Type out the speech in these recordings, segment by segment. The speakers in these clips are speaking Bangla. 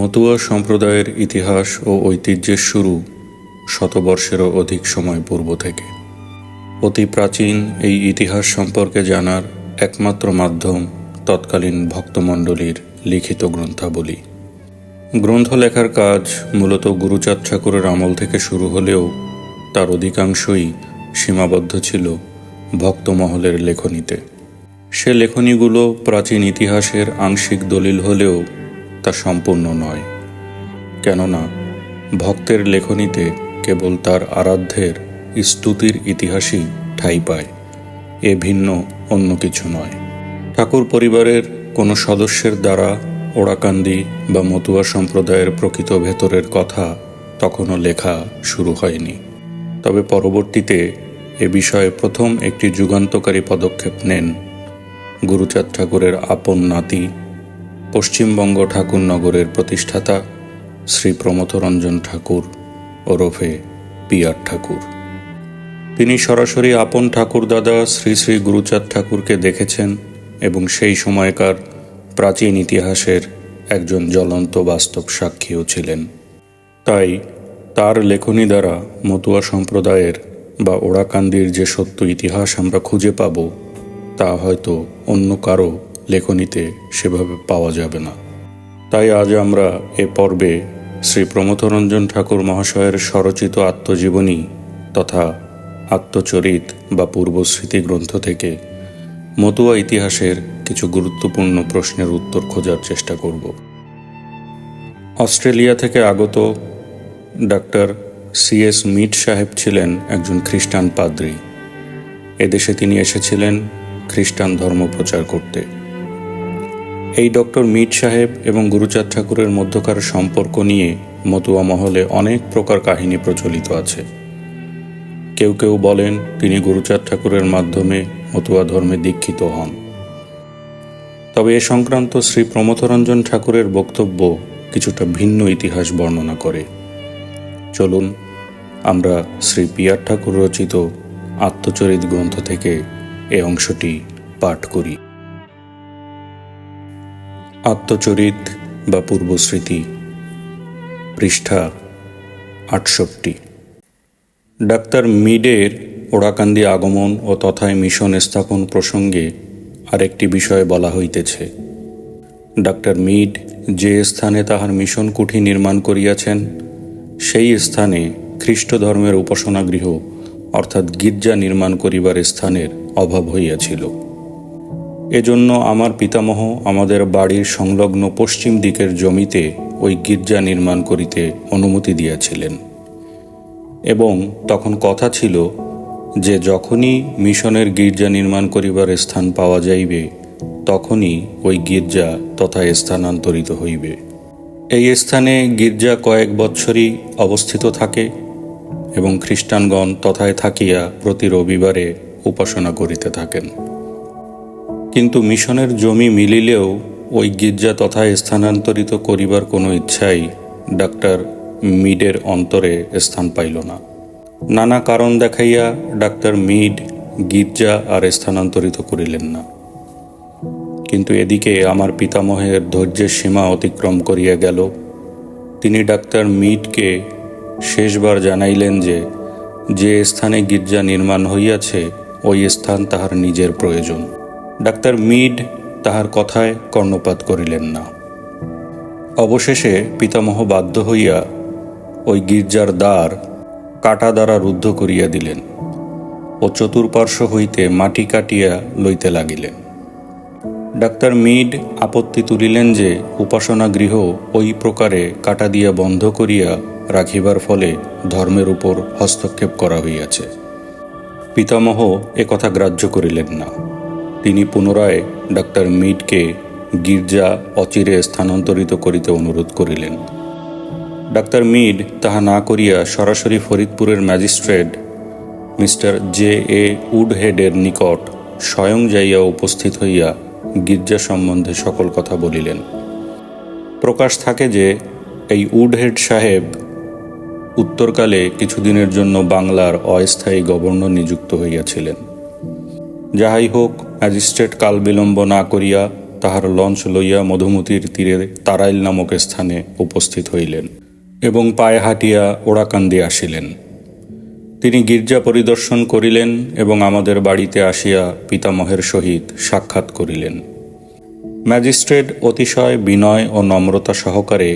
মতুয়া সম্প্রদায়ের ইতিহাস ও ঐতিহ্যের শুরু শতবর্ষেরও অধিক সময় পূর্ব থেকে। অতি প্রাচীন এই ইতিহাস সম্পর্কে জানার একমাত্র মাধ্যম তৎকালীন ভক্তমণ্ডলীর লিখিত গ্রন্থাবলী। গ্রন্থ লেখার কাজ মূলত গুরুচাঁদ ঠাকুরের আমল থেকে শুরু হলেও তার অধিকাংশই সীমাবদ্ধ ছিল ভক্তমহলের লেখনীতে। সে লেখনীগুলো প্রাচীন ইতিহাসের আংশিক দলিল হলেও তা সম্পূর্ণ নয়, কেননা ভক্তের লেখনীতে কেবল তার আরাধ্যের স্তুতির ইতিহাসই ঠাঁই পায়, এ ভিন্ন অন্য কিছু নয়। ঠাকুর পরিবারের কোনো সদস্যের দ্বারা ওড়াকান্দি বা মতুয়া সম্প্রদায়ের প্রকৃত ভেতরের কথা তখনও লেখা শুরু হয়নি। তবে পরবর্তীতে এ বিষয়ে প্রথম একটি যুগান্তকারী পদক্ষেপ নেন গুরুচাঁদ ঠাকুরের আপন নাতি, পশ্চিমবঙ্গ ঠাকুরনগরের প্রতিষ্ঠাতা শ্রী প্রমথরঞ্জন ঠাকুর ওরফে পিয়ার ঠাকুর। তিনি সরাসরি আপন ঠাকুরদাদা শ্রী শ্রী গুরুচাঁদ ঠাকুরকে দেখেছেন এবং সেই সময়কার প্রাচীন ইতিহাসের একজন জ্বলন্ত বাস্তব সাক্ষীও ছিলেন। তাই তার লেখনী দ্বারা মতুয়া সম্প্রদায়ের বা ওড়াকান্দির যে সত্য ইতিহাস আমরা খুঁজে পাব, তা হয়তো অন্য কারো লেখনীতে সেভাবে পাওয়া যাবে না। তাই আজ আমরা এ পর্বে শ্রী প্রমথরঞ্জন ঠাকুর মহাশয়ের স্বরচিত আত্মজীবনী তথা আত্মচরিত বা পূর্বস্মৃতি গ্রন্থ থেকে মতুয়া ইতিহাসের কিছু গুরুত্বপূর্ণ প্রশ্নের উত্তর খোঁজার চেষ্টা করব। অস্ট্রেলিয়া থেকে আগত ডাক্তার C.S. মিড সাহেব ছিলেন একজন খ্রিস্টান পাদ্রী। এদেশে তিনি এসেছিলেন খ্রিস্টান ধর্ম প্রচার করতে। এই ডক্টর মিড সাহেব এবং গুরুচাঁদ ঠাকুরের মধ্যকার সম্পর্ক নিয়ে মতুয়া মহলে অনেক প্রকার কাহিনী প্রচলিত আছে। কেউ কেউ বলেন তিনি গুরুচাঁদ ঠাকুরের মাধ্যমে মতুয়া ধর্মে দীক্ষিত হন। তবে এ সংক্রান্ত শ্রী প্রমথরঞ্জন ঠাকুরের বক্তব্য কিছুটা ভিন্ন ইতিহাস বর্ণনা করে। চলুন আমরা শ্রী পিয়ার ঠাকুর রচিত আত্মচরিত গ্রন্থ থেকে এ অংশটি পাঠ করি। আত্মচরিত বা পূর্বস্মৃতি, পৃষ্ঠা 68। ডাক্তার মিডের ওড়াকান্দি আগমন ও তথায় মিশন স্থাপন প্রসঙ্গে আরেকটি বিষয় বলা হইতেছে। ডাক্তার মিড যে স্থানে তাহার মিশন কুঠি নির্মাণ করিয়াছেন, সেই স্থানে খ্রিস্ট ধর্মের উপাসনাগৃহ অর্থাৎ গির্জা নির্মাণ করিবার স্থানের অভাব হইয়াছিল। এজন্য আমার পিতামহ আমাদের বাড়ির সংলগ্ন পশ্চিম দিকের জমিতে ওই গির্জা নির্মাণ করিতে অনুমতি দিয়াছিলেন এবং তখন কথা ছিল যে যখনই মিশনের গির্জা নির্মাণ করিবার স্থান পাওয়া যাইবে, তখনই ওই গির্জা তথায় স্থানান্তরিত হইবে। এই স্থানে গির্জা কয়েক বৎসরই অবস্থিত থাকে এবং খ্রিস্টানগণ তথায় থাকিয়া প্রতি রবিবারে উপাসনা করিতে থাকেন। কিন্তু মিশনের জমি মিলিলেও ওই গির্জা তথায় স্থানান্তরিত করিবার কোনো ইচ্ছাই ডাক্তার মিডের অন্তরে স্থান পাইল না। নানা কারণ দেখাইয়া ডাক্তার মিড গির্জা আর স্থানান্তরিত করিলেন না। কিন্তু এদিকে আমার পিতামহের ধৈর্যের সীমা অতিক্রম করিয়া গেল। তিনি ডাক্তার মিডকে শেষবার জানাইলেন যে স্থানে গির্জা নির্মাণ হইয়াছে ওই স্থান তাহার নিজের প্রয়োজন। ডাক্তার মিড তাহার কথায় কর্ণপাত করিলেন না। অবশেষে পিতামহ বাধ্য হইয়া ওই গির্জার দ্বার কাটা দ্বারা রুদ্ধ করিয়া দিলেন ও চতুর্পার্শ্ব হইতে মাটি কাটিয়া লইতে লাগিলেন। ডাক্তার মিড আপত্তি তুলিলেন যে উপাসনা গৃহ ওই প্রকারে কাটা দিয়া বন্ধ করিয়া রাখিবার ফলে ধর্মের উপর হস্তক্ষেপ করা হইয়াছে। পিতামহ একথা গ্রাহ্য করিলেন না। তিনি পুনরায় ডাক্তার মিডকে গির্জা অচিরে স্থানান্তরিত করিতে অনুরোধ করিলেন। ডাক্তার মিড তাহা না করিয়া সরাসরি ফরিদপুরের ম্যাজিস্ট্রেট মিস্টার J.A. উডহেডের নিকট স্বয়ং যাইয়া উপস্থিত হইয়া গির্জা সম্বন্ধে সকল কথা বলিলেন। প্রকাশ থাকে যে এই উডহেড সাহেব উত্তরকালে কিছুদিনের জন্য বাংলার অস্থায়ী গভর্নর নিযুক্ত হইয়াছিলেন। যাহাই হোক, ম্যাজিস্ট্রেট কাল বিলম্ব না করিয়া তাহার লঞ্চ লইয়া মধুমতির তীরে তারাইল নামক স্থানে উপস্থিত হইলেন এবং পায়ে হাঁটিয়া ওড়াকান্দি আসিলেন। তিনি গির্জা পরিদর্শন করিলেন এবং আমাদের বাড়িতে আসিয়া পিতামহের সহিত সাক্ষাৎ করিলেন। ম্যাজিস্ট্রেট অতিশয় বিনয় ও নম্রতা সহকারে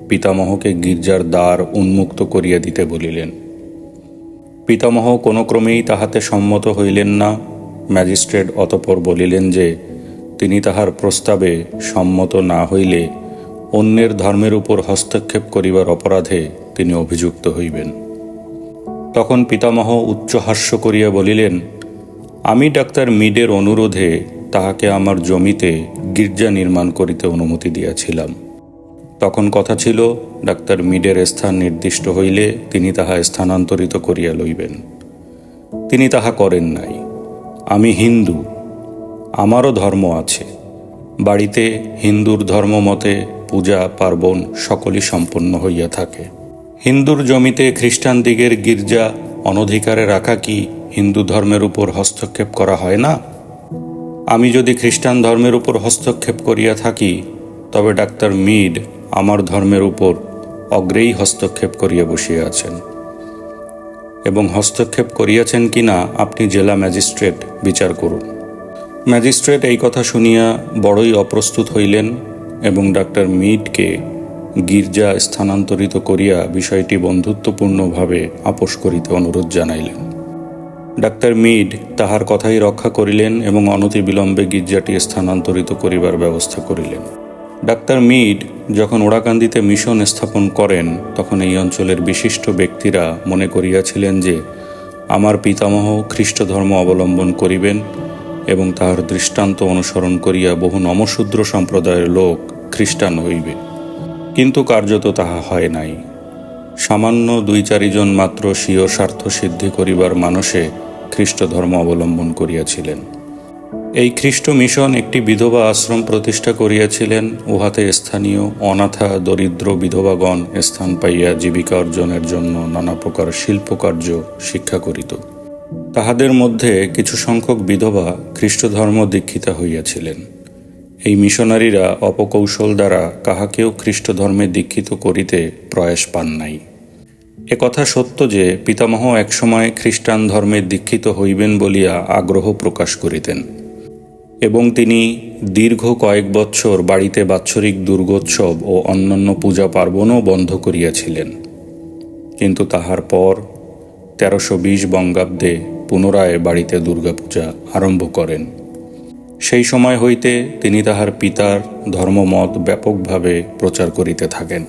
পিতামহকে গির্জার দ্বার উন্মুক্ত করিয়া দিতে বলিলেন। পিতামহ কোনো ক্রমেই তাহাতে সম্মত হইলেন না। ম্যাজিস্ট্রেট অতঃপর বলিলেন যে তিনি তাহার প্রস্তাবে সম্মত না হইলে অন্যের ধর্মের উপর হস্তক্ষেপ করিবার অপরাধে তিনি অভিযুক্ত হইবেন। তখন পিতামহ উচ্চহাস্য করিয়া বলিলেন, আমি ডাক্তার মিডের অনুরোধে তাহাকে আমার জমিতে গির্জা নির্মাণ করিতে অনুমতি দিয়াছিলাম। তখন কথা ছিল ডাক্তার মিডের স্থান নির্দিষ্ট হইলে তিনি তাহা স্থানান্তরিত করিয়া লইবেন। তিনি তাহা করেন নাই। আমি হিন্দু, আমারও ধর্ম আছে। বাড়িতে হিন্দুর ধর্ম মতে পূজা পার্বণ সকলই সম্পন্ন হইয়া থাকে। হিন্দুর জমিতে খ্রিস্টান দিগের গির্জা অনধিকারে রাখা কি হিন্দু ধর্মের উপর হস্তক্ষেপ করা হয় না? আমি যদি খ্রিস্টান ধর্মের উপর হস্তক্ষেপ করিয়া থাকি তবে ডাক্তার মিড আমার ধর্মের উপর অগ্রেই হস্তক্ষেপ করিয়া বসিয়া আছেন, এবং হস্তক্ষেপ করিয়াছেন কিনা আপনি জেলা ম্যাজিস্ট্রেট বিচার করুন। ম্যাজিস্ট্রেট এই কথা শুনিয়া বড়ই অপ্রস্তুত হইলেন এবং ডাক্তার মিডকে গির্জা স্থানান্তরিত করিয়া বিষয়টি বন্ধুত্বপূর্ণভাবে আপোষ করিতে অনুরোধ জানাইলেন। ডাক্তার মিড তাহার কথাই রক্ষা করিলেন এবং অনতিবিলম্বে গির্জাটি স্থানান্তরিত করিবার ব্যবস্থা করিলেন। ডাক্তার মিড যখন ওড়াকান্দিতে মিশন স্থাপন করেন তখন এই অঞ্চলের বিশিষ্ট ব্যক্তিরা মনে করিয়াছিলেন যে আমার পিতামহ খ্রিস্ট ধর্ম অবলম্বন করিবেন এবং তাহার দৃষ্টান্ত অনুসরণ করিয়া বহু নমশূদ্র সম্প্রদায়ের লোক খ্রিস্টান হইবে। কিন্তু কার্যত তাহা হয় নাই। সামান্য 2-4 জন মাত্র স্বীয় স্বার্থ সিদ্ধি করিবার মানসে খ্রিস্ট ধর্ম অবলম্বন করিয়াছিলেন। এই খ্রিস্ট মিশন একটি বিধবা আশ্রম প্রতিষ্ঠা করিয়াছিলেন। উহাতে স্থানীয় অনাথা দরিদ্র বিধবাগণ স্থান পাইয়া জীবিকা অর্জনের জন্য নানা প্রকার শিল্পকার্য শিক্ষা করিত। তাহাদের মধ্যে কিছু সংখ্যক বিধবা খ্রিস্ট ধর্ম দীক্ষিতা হইয়াছিলেন। এই মিশনারিরা অপকৌশল দ্বারা কাহাকেও খ্রিস্ট ধর্মে দীক্ষিত করিতে প্রয়াস পান নাই। একথা সত্য যে পিতামহ একসময় খ্রিস্টান ধর্মে দীক্ষিত হইবেন বলিয়া আগ্রহ প্রকাশ করিতেন এবং তিনি দীর্ঘ কয়েক বৎসর বাড়িতে বাৎসরিক দুর্গোৎসব ও অন্যান্য পূজা পার্বণও বন্ধ করিয়াছিলেন। কিন্তু তাহার পর 1320 বঙ্গাব্দে পুনরায় বাড়িতে দুর্গাপূজা আরম্ভ করেন। সেই সময় হইতে তিনি তাহার পিতার ধর্মমত ব্যাপকভাবে প্রচার করিতে থাকেন।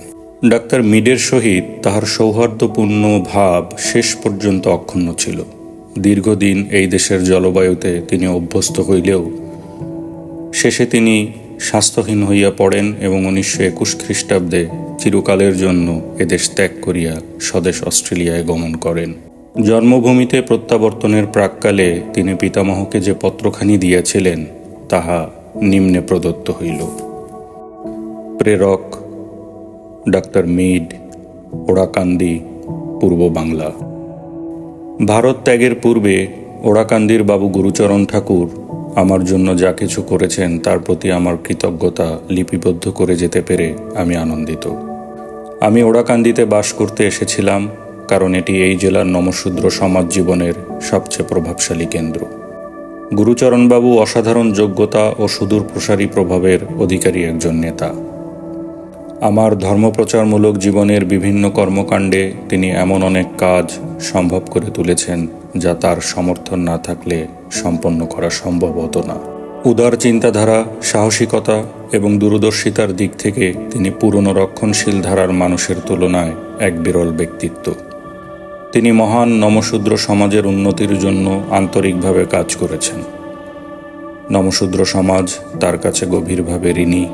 ডাক্তার মিডের সহিত তাহার সৌহার্দ্যপূর্ণ ভাব শেষ পর্যন্ত অক্ষুণ্ণ ছিল। দীর্ঘদিন এই দেশের জলবায়ুতে তিনি অভ্যস্ত হইলেও শেষে তিনি স্বাস্থ্যহীন হইয়া পড়েন এবং 1921 খ্রিস্টাব্দে চিরকালের জন্য এদেশ ত্যাগ করিয়া স্বদেশ অস্ট্রেলিয়ায় গমন করেন। জন্মভূমিতে প্রত্যাবর্তনের প্রাক্কালে তিনি পিতামহকে যে পত্রখানি দিয়াছিলেন তাহা নিম্নে প্রদত্ত হইল। প্রেরক ডাক্তার মিড, ওড়াকান্দি, পূর্ব বাংলা। ভারত ত্যাগের পূর্বে ওড়াকান্দির বাবু গুরুচরণ ঠাকুর আমার জন্য যা কিছু করেছেন তার প্রতি আমার কৃতজ্ঞতা লিপিবদ্ধ করে যেতে পেরে আমি আনন্দিত। আমি ওড়াকান্দিতে বাস করতে এসেছিলাম কারণ এটি এই জেলার নমশূদ্র সমাজ জীবনের সবচেয়ে প্রভাবশালী কেন্দ্র। গুরুচরণবাবু অসাধারণ যোগ্যতা ও সুদূর প্রসারী প্রভাবের অধিকারী একজন নেতা। আমার ধর্মপ্রচারমূলক জীবনের বিভিন্ন কর্মকাণ্ডে তিনি এমন অনেক কাজ সম্ভব করে তুলেছেন যা তার সমর্থন না থাকলে সম্পন্ন করা সম্ভব হতো না। উদার চিন্তাধারা, সাহসিকতা এবং দূরদর্শিতার দিক থেকে তিনি পুরনো রক্ষণশীল ধারার মানুষের তুলনায় এক বিরল ব্যক্তিত্ব। তিনি মহান নমশূদ্র সমাজের উন্নতির জন্য আন্তরিকভাবে কাজ করেছেন। নমশূদ্র সমাজ তার কাছে গভীরভাবে ঋণী।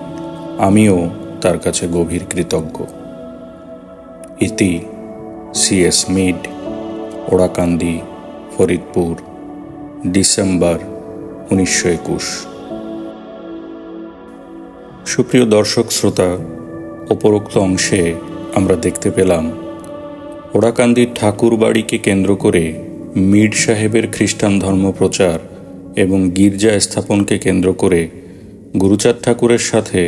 আমিও তার কাছে গভীর কৃতজ্ঞ। ইতি C.S. Mead, Orakandi, Faridpur, December 1921। সুপ্রিয় দর্শক শ্রোতা, উপরোক্ত অংশে আমরা দেখতে পেলাম ওড়াকান্দির ঠাকুর বাড়িকে কেন্দ্র করে মিড সাহেবের খ্রিস্টান ধর্ম প্রচার এবং গির্জা স্থাপনকে কেন্দ্র করে গুরুচাঁদ ঠাকুরের সাথে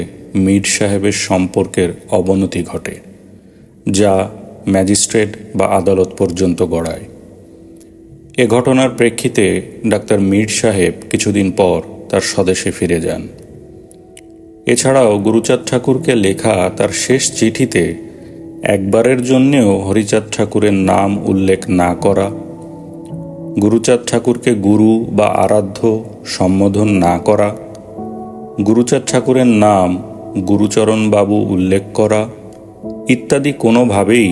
মীর সাহেবের সম্পর্কের অবনতি ঘটে, যা ম্যাজিস্ট্রেট বা আদালত পর্যন্ত গড়ায়। এ ঘটনার প্রেক্ষিতে ডাক্তার মীর সাহেব কিছুদিন পর তার স্বদেশে ফিরে যান। এছাড়াও গুরুচাঁদ ঠাকুরকে লেখা তার শেষ চিঠিতে একবারের জন্যেও হরিচাঁদ ঠাকুরের নাম উল্লেখ না করা, গুরুচাঁদ ঠাকুরকে গুরু বা আরাধ্য সম্বোধন না করা, গুরুচাঁদ ঠাকুরের নাম গুরুচরণ বাবু উল্লেখ করা ইত্যাদি কোনোভাবেই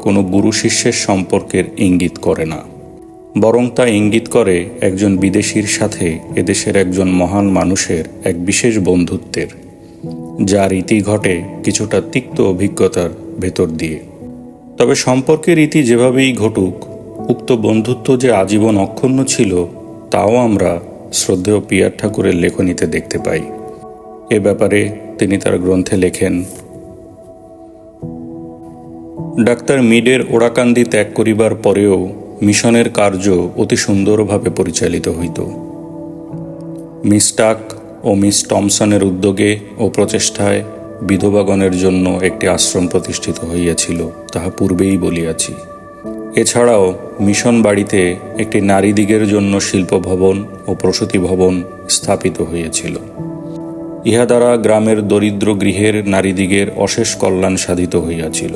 কোনো গুরু শিষ্যের সম্পর্কের ইঙ্গিত করে না, বরং তা ইঙ্গিত করে একজন বিদেশির সাথে এদেশের একজন মহান মানুষের এক বিশেষ বন্ধুত্বের, যার ইতি ঘটে কিছুটা তিক্ত অভিজ্ঞতার ভেতর দিয়ে। তবে সম্পর্কের ইতি যেভাবেই ঘটুক, উক্ত বন্ধুত্ব যে আজীবন অক্ষুণ্ণ ছিল তাও আমরা শ্রদ্ধেয় পিয়ার ঠাকুরের লেখনীতে দেখতে পাই। এ ব্যাপারে তিনি তার গ্রন্থে লেখেন, ডাক্তার মিডের ওড়াকান্দি ত্যাগ করিবার পরেও মিশনের কার্য অতি সুন্দরভাবে পরিচালিত হইত। মিস টাক ও মিস টমসনের উদ্যোগে ও প্রচেষ্টায় বিধবাগণের জন্য একটি আশ্রম প্রতিষ্ঠিত হইয়াছিল, তাহা পূর্বেই বলিয়াছি। এছাড়াও মিশন বাড়িতে একটি নারীদিগের জন্য শিল্পভবন ও প্রসূতি ভবন স্থাপিত হইয়াছিল। ইহা দ্বারা গ্রামের দরিদ্র গৃহের নারীদিগের অশেষ কল্যাণ সাধিত হইয়াছিল।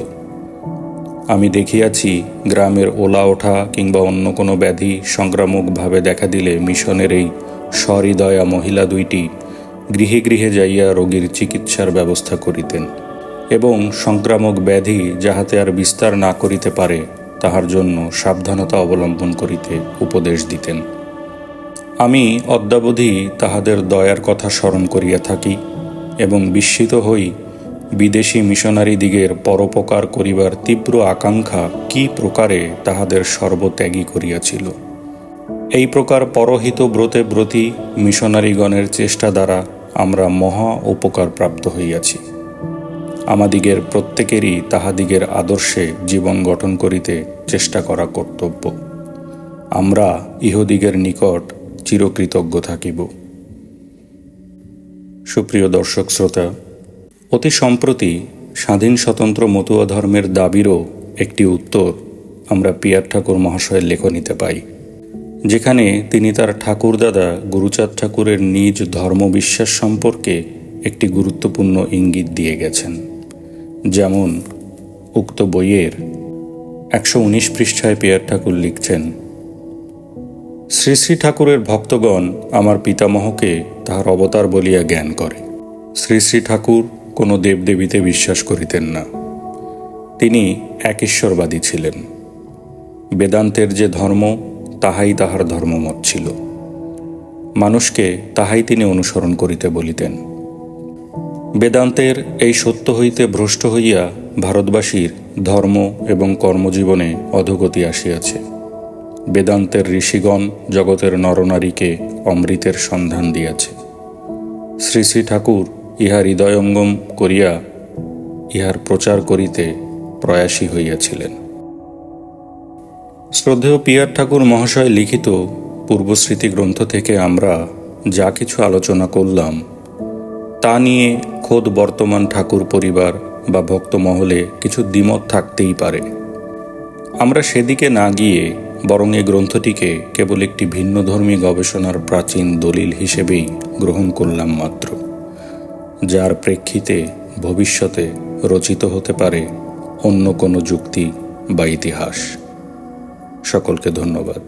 আমি দেখিয়াছি, গ্রামের ওলা ওঠা কিংবা অন্য কোনো ব্যাধি সংক্রামকভাবে দেখা দিলে মিশনের এই সহৃদয়া মহিলা দুইটি গৃহে গৃহে যাইয়া রোগীর চিকিৎসার ব্যবস্থা করিতেন এবং সংক্রামক ব্যাধি যাহাতে আর বিস্তার না করিতে পারে তাহার জন্য সাবধানতা অবলম্বন করিতে উপদেশ দিতেন। আমি অদ্যাবধি তাহাদের দয়ার কথা স্মরণ করিয়া থাকি এবং বিস্মিত হই বিদেশি মিশনারিদিগের পরোপকার করিবার তীব্র আকাঙ্ক্ষা কি প্রকারে তাহাদের সর্বত্যাগী করিয়াছিল। এই প্রকার পরহিত ব্রতে ব্রতী মিশনারিগণের চেষ্টা দ্বারা আমরা মহা উপকার প্রাপ্ত হইয়াছি। আমাদিগের প্রত্যেকেরই তাহাদিগের আদর্শে জীবন গঠন করিতে চেষ্টা করা কর্তব্য। আমরা ইহদিগের নিকট চিরকৃতজ্ঞ থাকিব। সুপ্রিয় দর্শক শ্রোতা, অতি সম্প্রতি স্বাধীন স্বতন্ত্র মতুয়া ধর্মের দাবিরও একটি উত্তর আমরা পিয়ার ঠাকুর মহাশয়ের লেখনীতে পাই, যেখানে তিনি তার ঠাকুরদাদা গুরুচাঁদ ঠাকুরের নিজ ধর্মবিশ্বাস সম্পর্কে একটি গুরুত্বপূর্ণ ইঙ্গিত দিয়ে গেছেন। যেমন উক্ত বইয়ের 119 পৃষ্ঠায় পিয়ার ঠাকুর লিখছেন, শ্রী শ্রী ঠাকুরের ভক্তগণ আমার পিতামহকে তাহার অবতার বলিয়া জ্ঞান করে। শ্রী শ্রী ঠাকুর কোনো দেবদেবীতে বিশ্বাস করিতেন না। তিনি এক ঈশ্বরবাদী ছিলেন। বেদান্তের যে ধর্ম তাহাই তাহার ধর্মমত ছিল। মানুষকে তাহাই তিনি অনুসরণ করিতে বলিতেন। বেদান্তের এই সত্য হইতে ভ্রষ্ট হইয়া ভারতবাসীর ধর্ম এবং কর্মজীবনে অধোগতি আসিয়াছে। বেদান্তের ঋষিগণ জগতের নরনারীকে অমৃতের সন্ধান দিয়াছে। শ্রী শ্রী ঠাকুর ইহা হৃদয়ঙ্গম করিয়া ইহার প্রচার করিতে প্রয়াসী হইয়াছিলেন। শ্রদ্ধেয় পিয়ার ঠাকুর মহাশয় লিখিত পূর্বস্মৃতি গ্রন্থ থেকে আমরা যা কিছু আলোচনা করলাম তা নিয়ে খোদ বর্তমান ঠাকুর পরিবার বা ভক্ত মহলে কিছু দ্বিমত থাকতেই পারে। আমরা সেদিকে না গিয়ে বরং এই গ্রন্থটিকে কেবল একটি ভিন্নধর্মী গবেষণার প্রাচীন দলিল হিসেবেই গ্রহণ করলাম মাত্র, যার প্রেক্ষিতে ভবিষ্যতে রচিত হতে পারে অন্য কোনো যুক্তি বা ইতিহাস। সকলকে ধন্যবাদ।